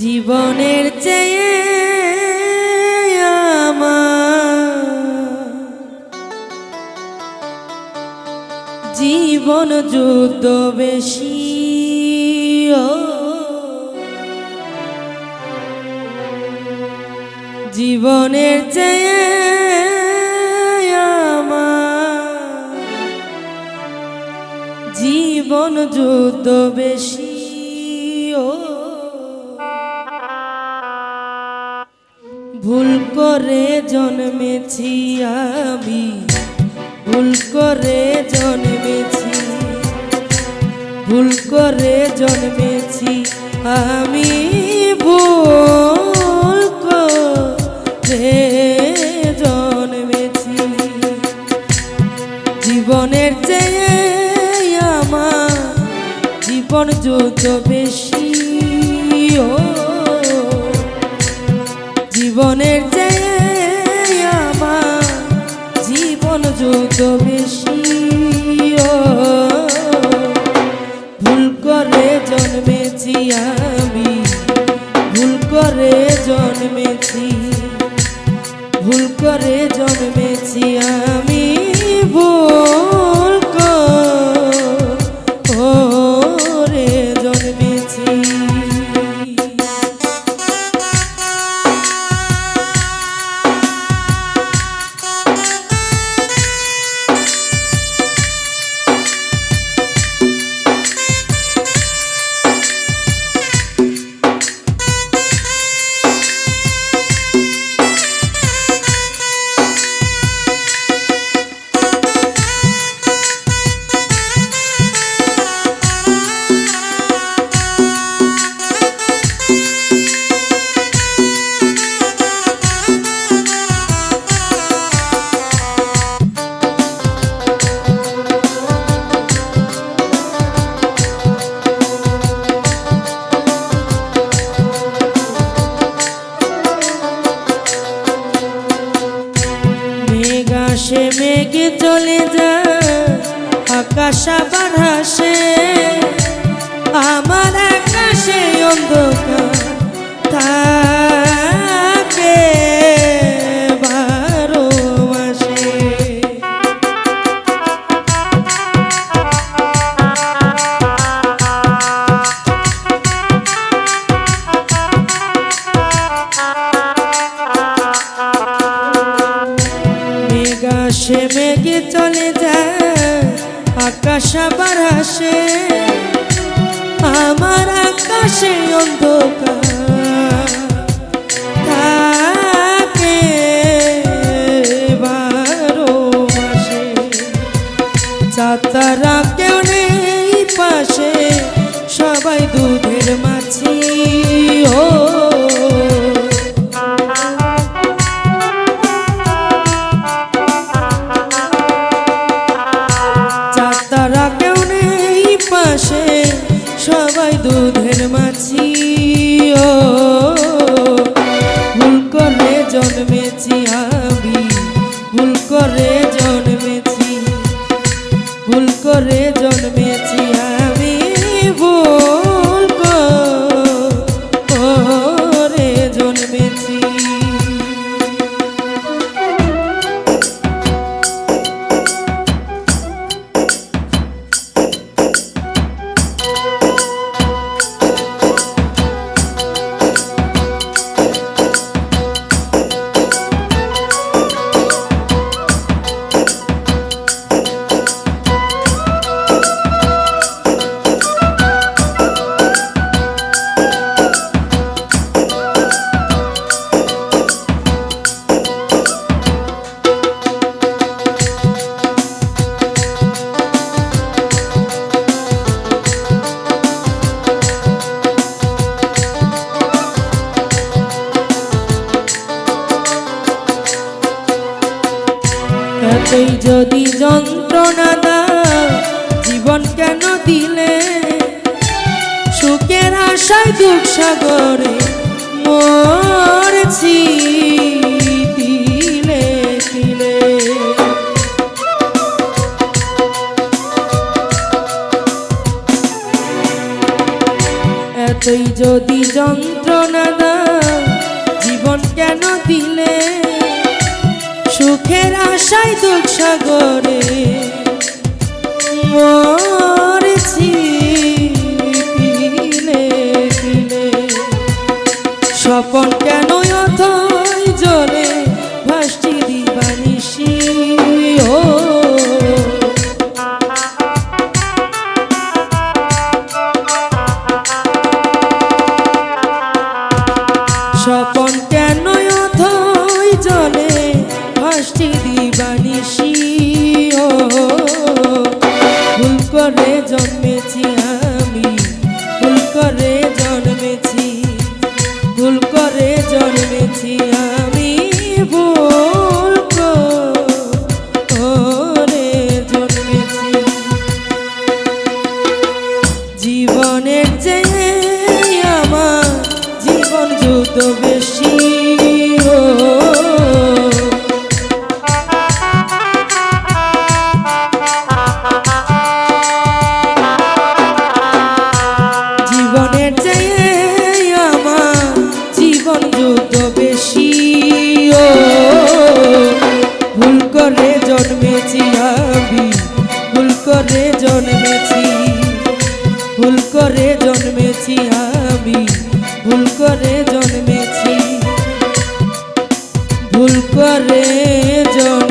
জীবনের চেয়ে আমার জীবন যুদ্ধ বেশি। জীবনের চেয়ে আমার জীবন যুদ্ধ বেশি। ভুল করে জন্মেছি আমি, ভুল করে জন্মেছি, ভুল করে জন্মেছি আমি, ভুল করে জন্মেছি। জীবনের চেয়ে আমার জীবন যুদ্ধ বেশি। জীবনের চেয়ে আমার জীবন যুদ্ধ বেশি। ভুল করে জন্মেছি আমি, ভুল করে জন্মেছি, ভুল করে জন্মেছি আমি, ভুল করে জন্মেছি। সে মেঘে চলে যায় আকাশ আবার হাসে, আমার আকাশে অন্ধকার থাকে 12 মাসে। সে মেঘে চলে যায় আকাশ আবার হাসে, আমার আকাশে অন্ধকার থাকে 12 মাসে। চাতারা কেউ নেই পাশে, সবাই দুধের মাছি। সবাই দুধের মাছি। ভুল করে জন্মেছি আমি, ভুল করে জন্মেছি, ভুল করে জন্মেছি আমি, ভুল করে জন্মেছি। এতই যদি যন্ত্রণা দাও জীবন কেন দিলে, সুখের আশায় দুঃখ সাগরে মরছি তিলে তিলে। এত এতই যদি যন্ত্রণা দাও জীবন কেন দিলে সুখের আশায় দুঃখ সাগরে মরেছি পিলে পিলে স্বপন কেন অথই জলে ভাসছি দিবানিশি ও স্বপন কেন অথই জলে ভাসছি দিবানিশি ও ভুল করে জন্মেছি আমি ভুল করে জন্মেছি ভুল করে জন্মেছি আমি ভুল করে জন্মেছি জীবনের চেয়ে আমার জীবন যত বেশি ও জীবনের চেয়ে আমার জীবন যত বেশি ও ভুল করে জন্মেছি আমি ভুল করে জন্মেছি ভুল করে জন্মেছি আমি ভুল করে জন্মেছি ভুল করে জন্মেছি